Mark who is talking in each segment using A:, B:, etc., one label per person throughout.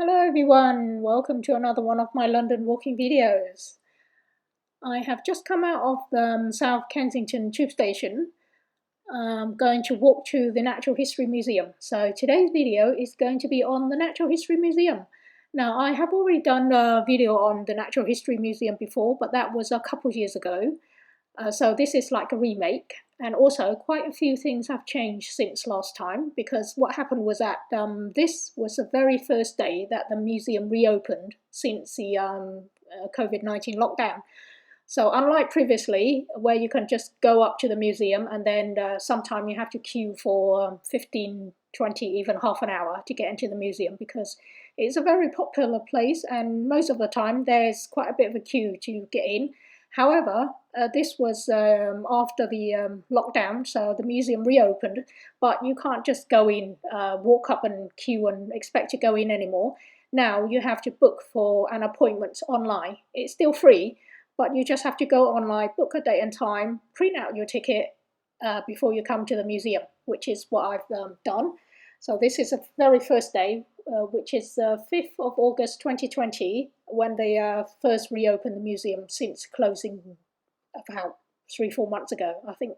A: Hello everyone, welcome to another one of my London walking videos. I have just come out of the South Kensington tube station. I'm going to walk to the Natural History Museum. So today's video is going to be on the Natural History Museum. Now I have already done a video on the Natural History Museum before, but that was a couple of years ago. So this is like a remake, and also quite a few things have changed since last time, because what happened was that this was the very first day that the museum reopened since the COVID-19 lockdown. So unlike previously, where you can just go up to the museum and then sometime you have to queue for 15, 20, even half an hour to get into the museum, because it's a very popular place and most of the time there's quite a bit of a queue to get in. However, this was after the lockdown, so the museum reopened, but you can't just go in, walk up and queue and expect to go in anymore. Now you have to book for an appointment online. It's still free, but you just have to go online, book a date and time, print out your ticket before you come to the museum, which is what I've done. So this is the very first day, which is the 5th of August 2020, when they first reopened the museum since closing about 3-4 months ago. I think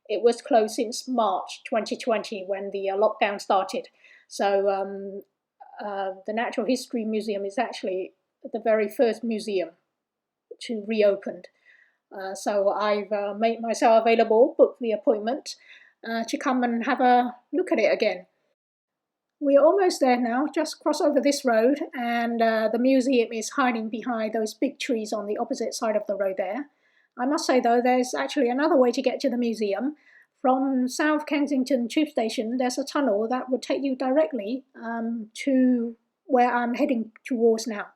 A: it was closed since March 2020 when the lockdown started. So the Natural History Museum is actually the very first museum to reopen. So I've made myself available, booked the appointment to come and have a look at it again. We're almost there now, just cross over this road, and the museum is hiding behind those big trees on the opposite side of the road there. I must say though, there's actually another way to get to the museum. From South Kensington tube station, there's a tunnel that would take you directly to where I'm heading towards now.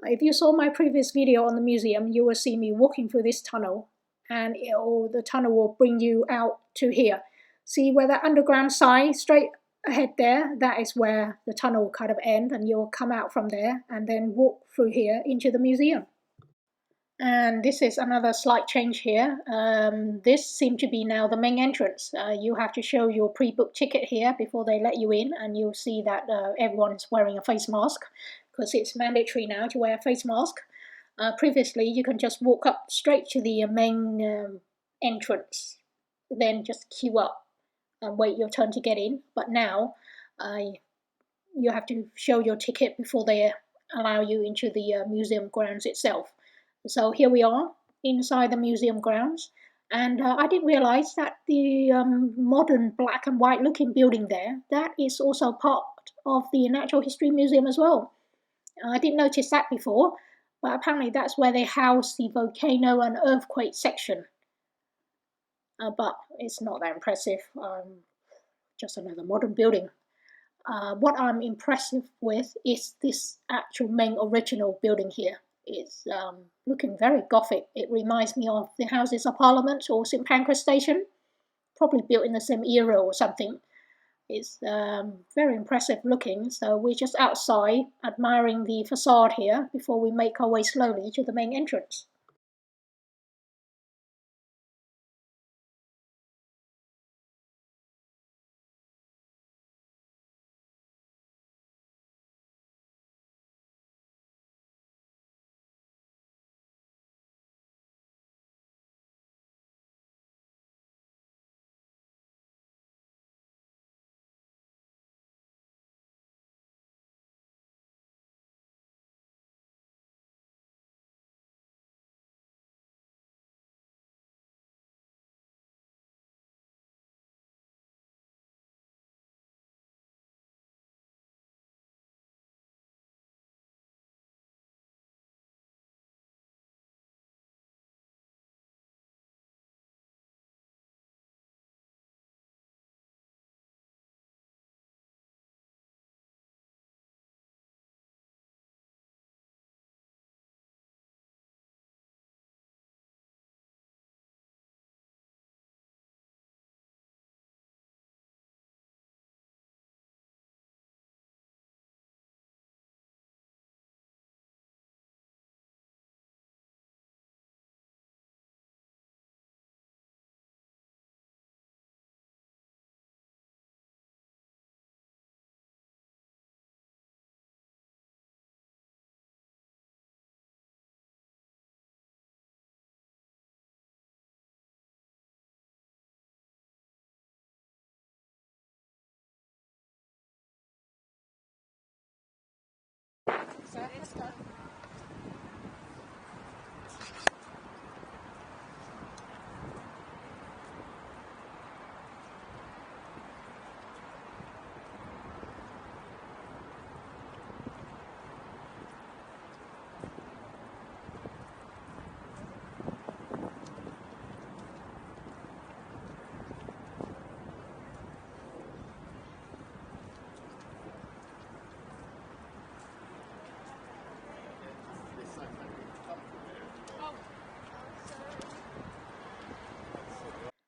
A: If you saw my previous video on the museum, you will see me walking through this tunnel, and the tunnel will bring you out to here. See where that underground sign straight ahead there? That is where the tunnel kind of ends, and you'll come out from there and then walk through here into the museum. And this is another slight change here. This seems to be now the main entrance. You have to show your pre-booked ticket here before they let you in, and you'll see that everyone is wearing a face mask, because it's mandatory now to wear a face mask. Previously, you can just walk up straight to the main entrance, then just queue up and wait your turn to get in. But now, you have to show your ticket before they allow you into the museum grounds itself. So here we are inside the museum grounds, and I didn't realize that the modern black and white looking building there, that is also part of the Natural History Museum as well. I didn't notice that before, but apparently that's where they house the volcano and earthquake section. But it's not that impressive, just another modern building. What I'm impressed with is this actual main original building here. It's looking very Gothic. It reminds me of the Houses of Parliament or St Pancras Station, probably built in the same era or something. It's very impressive looking. So we're just outside admiring the facade here before we make our way slowly to the main entrance. let's go.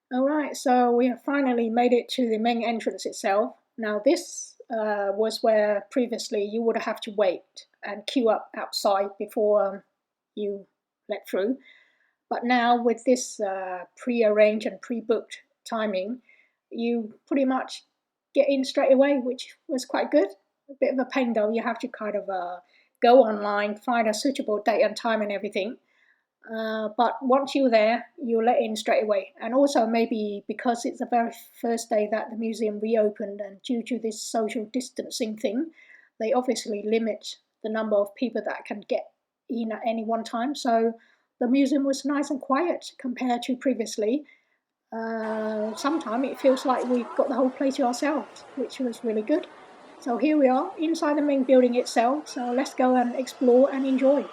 A: Alright, so we have finally made it to the main entrance itself. Now this was where previously you would have to wait and queue up outside before you let through. But now with this pre-arranged and pre-booked timing, you pretty much get in straight away, which was quite good. A bit of a pain though, you have to kind of go online, find a suitable date and time and everything. But once you're there, you're let in straight away. And also maybe because it's the very first day that the museum reopened and due to this social distancing thing, they obviously limit the number of people that can get in at any one time. So the museum was nice and quiet compared to previously. Sometimes it feels like we've got the whole place to ourselves, which was really good. So here we are inside the main building itself. So let's go and explore and enjoy.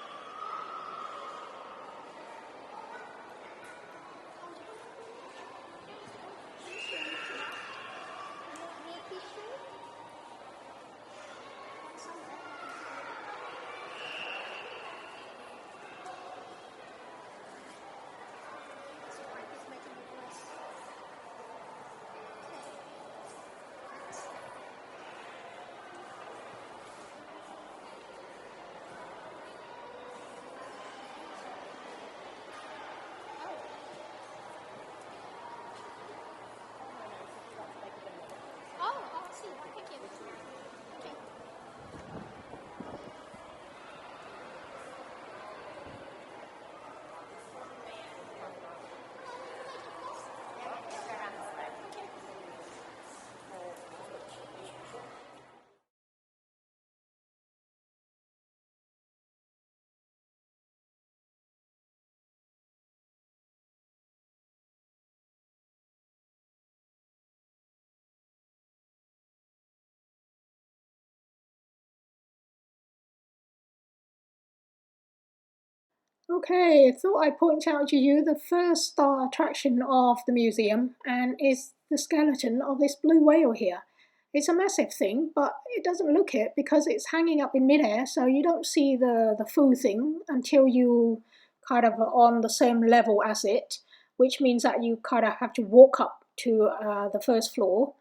A: Okay, I thought I'd point out to you the first star attraction of the museum, and is the skeleton of this blue whale here. It's a massive thing, but it doesn't look it because it's hanging up in midair, so you don't see the full thing until you kind of are on the same level as it, which means that you kind of have to walk up to the first floor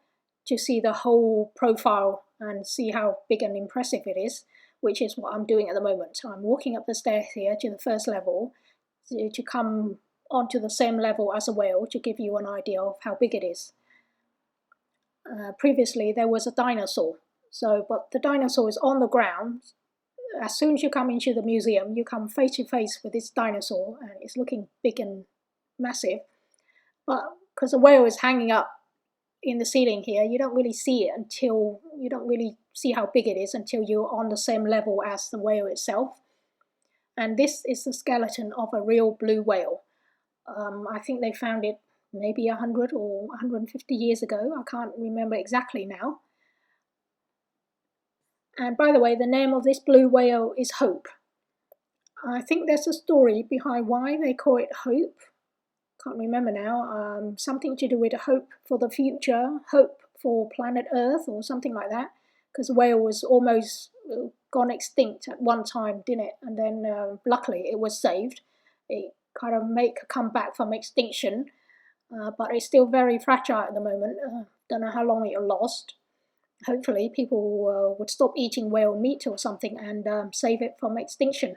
A: to see the whole profile and see how big and impressive it is, which is what I'm doing at the moment. So I'm walking up the stairs here to the first level to come onto the same level as a whale to give you an idea of how big it is. Previously there was a dinosaur, but the dinosaur is on the ground. As soon as you come into the museum, you come face to face with this dinosaur, and it's looking big and massive. But because the whale is hanging up in the ceiling here, you don't really see it until you don't really see how big it is until you're on the same level as the whale itself. And this is the skeleton of a real blue whale. I think they found it maybe 100 or 150 years ago. I can't remember exactly now. And by the way, the name of this blue whale is Hope. I think there's a story behind why they call it Hope. Can't remember now. Something to do with hope for the future, hope for planet Earth, or something like that. Because the whale was almost gone extinct at one time, didn't it? And then luckily it was saved. It kind of make a comeback from extinction, but it's still very fragile at the moment. Don't know how long it'll last. Hopefully people would stop eating whale meat or something and save it from extinction.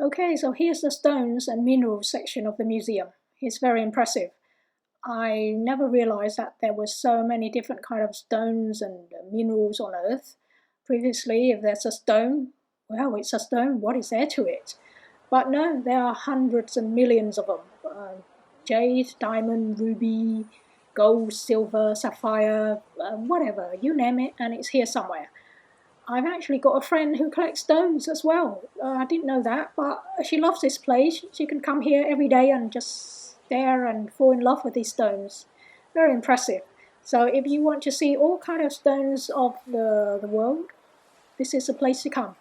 A: Okay, so here's the stones and minerals section of the museum. It's very impressive. I never realized that there were so many different kind of stones and minerals on Earth. Previously, if there's a stone, well, it's a stone. What is there to it? But no, there are hundreds and millions of them. Jade, diamond, ruby, gold, silver, sapphire, whatever, you name it, and it's here somewhere. I've actually got a friend who collects stones as well. I didn't know that, but she loves this place. She can come here every day and just stare and fall in love with these stones. Very impressive. So if you want to see all kind of stones of the world, this is the place to come.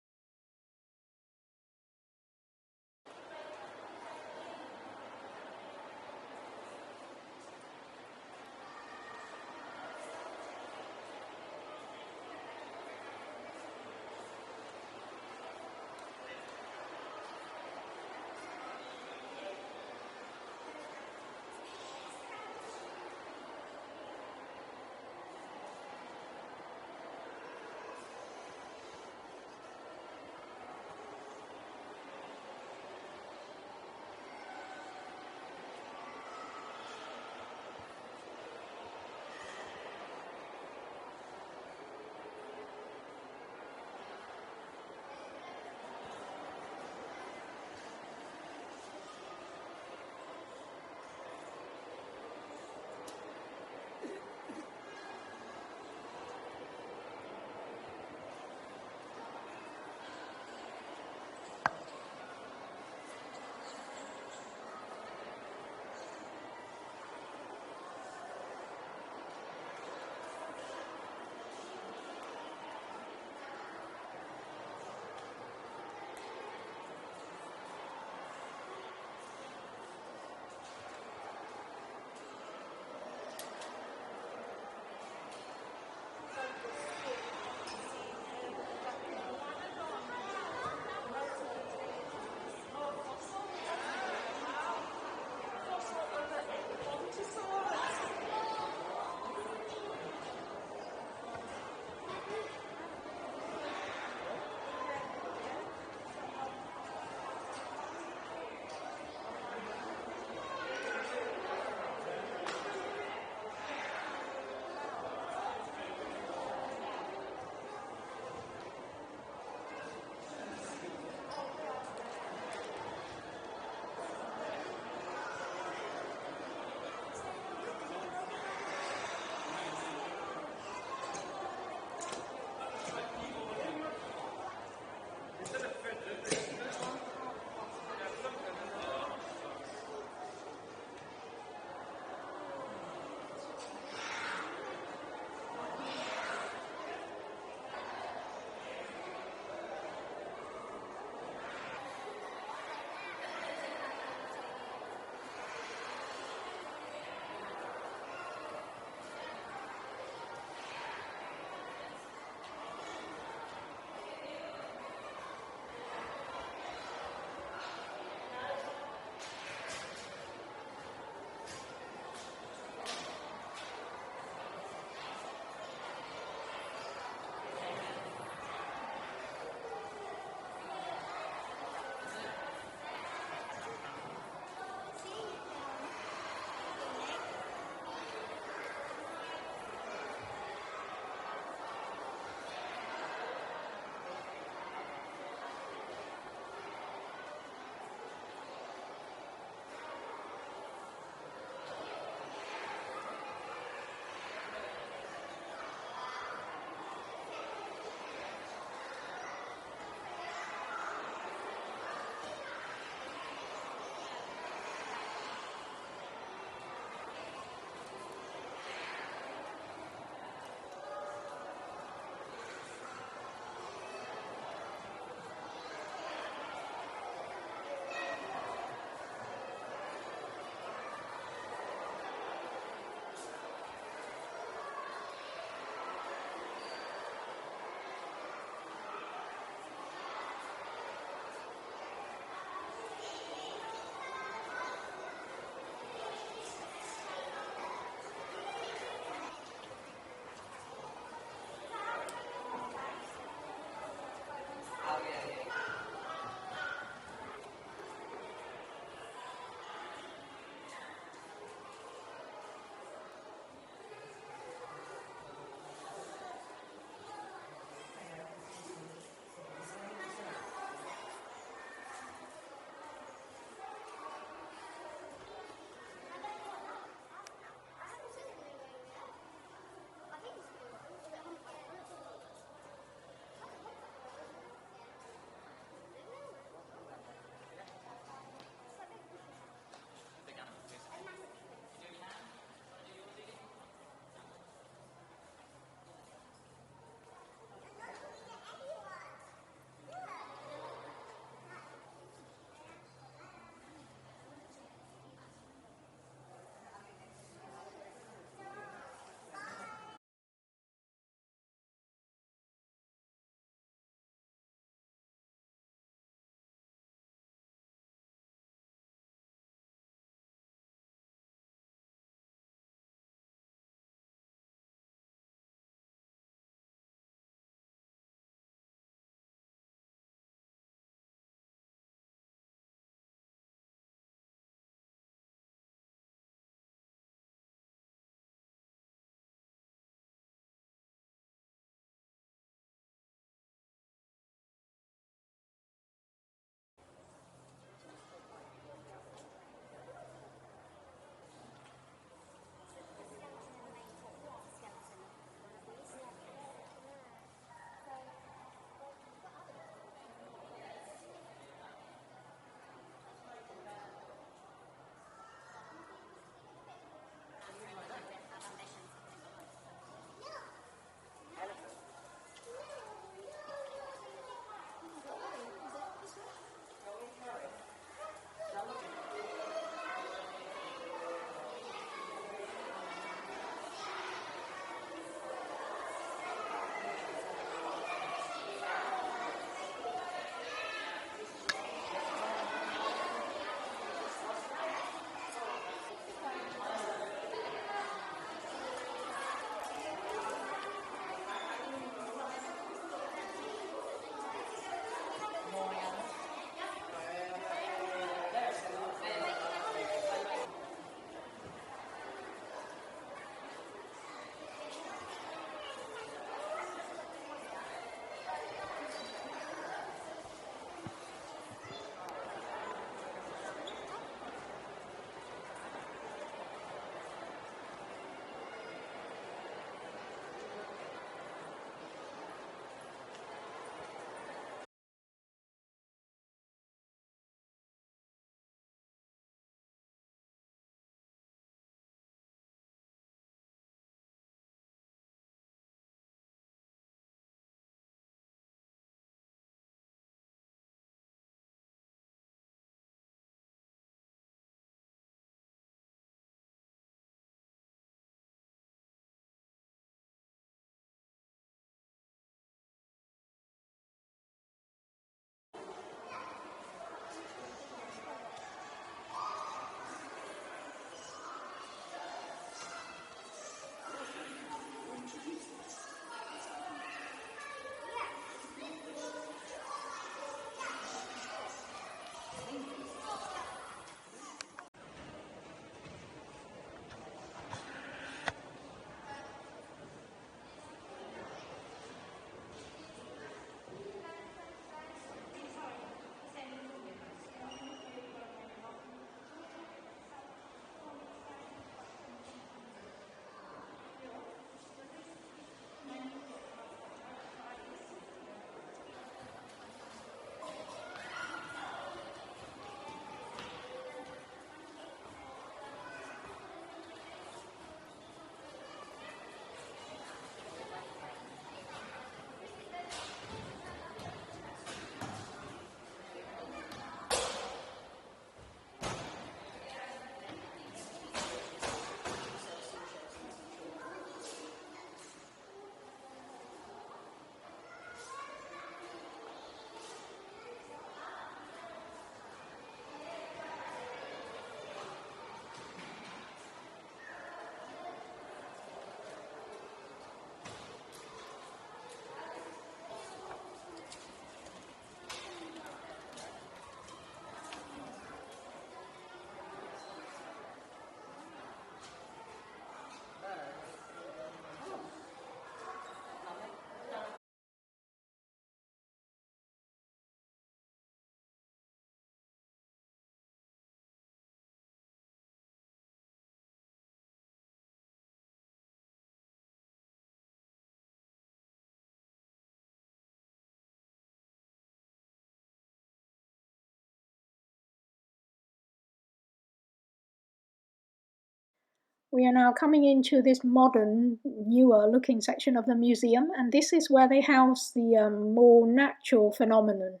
A: We are now coming into this modern, newer looking section of the museum, and this is where they house the more natural phenomenon,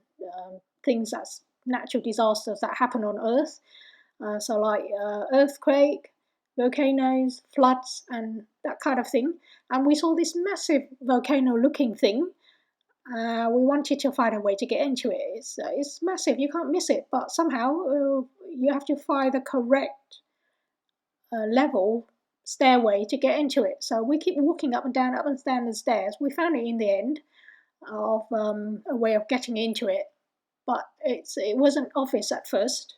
A: things that's natural disasters that happen on Earth. So like earthquake, volcanoes, floods, and that kind of thing. And we saw this massive volcano-looking thing. We wanted to find a way to get into it. It's massive, you can't miss it, but somehow you have to find the correct level stairway to get into it. So we keep walking up and down the stairs. We found it in the end of a way of getting into it, but it wasn't obvious at first.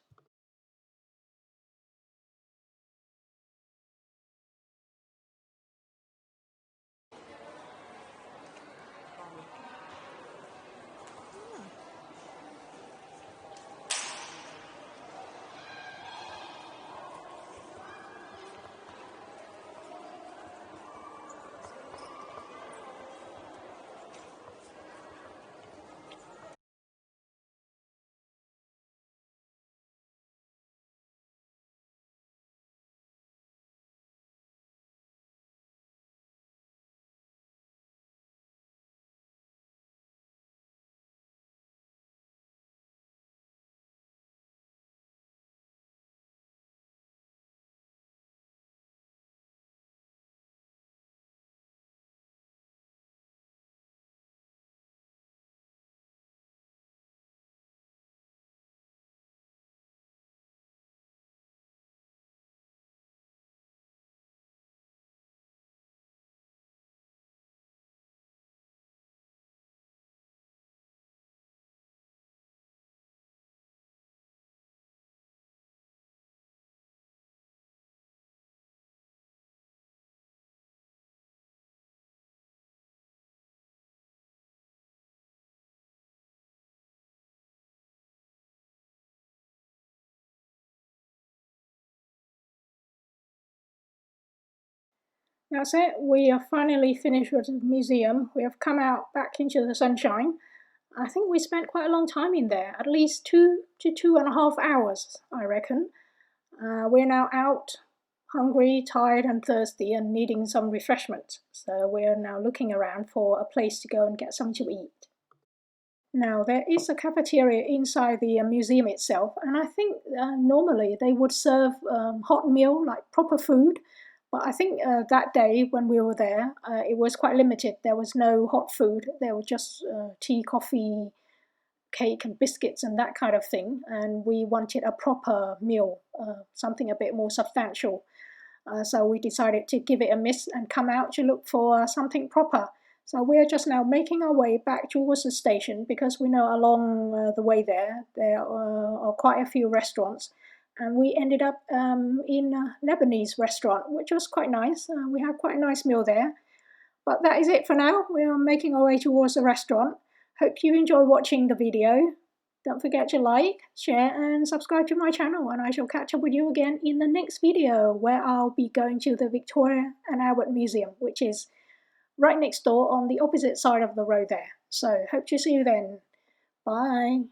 A: That's it. We are finally finished with the museum. We have come out back into the sunshine. I think we spent quite a long time in there, at least 2 to 2.5 hours, I reckon. We're now out, hungry, tired, and thirsty, and needing some refreshment. So we're now looking around for a place to go and get something to eat. Now, there is a cafeteria inside the museum itself, and I think normally they would serve hot meal, like proper food. But I think that day when we were there, it was quite limited. There was no hot food. There was just tea, coffee, cake, and biscuits, and that kind of thing. And we wanted a proper meal, something a bit more substantial. So we decided to give it a miss and come out to look for something proper. So we're just now making our way back towards the station because we know along the way there are quite a few restaurants. And we ended up in a Lebanese restaurant, which was quite nice. We had quite a nice meal there. But that is it for now. We are making our way towards the restaurant. Hope you enjoy watching the video. Don't forget to like, share, and subscribe to my channel, and I shall catch up with you again in the next video, where I'll be going to the Victoria and Albert Museum, which is right next door on the opposite side of the road there. So, hope to see you then. Bye.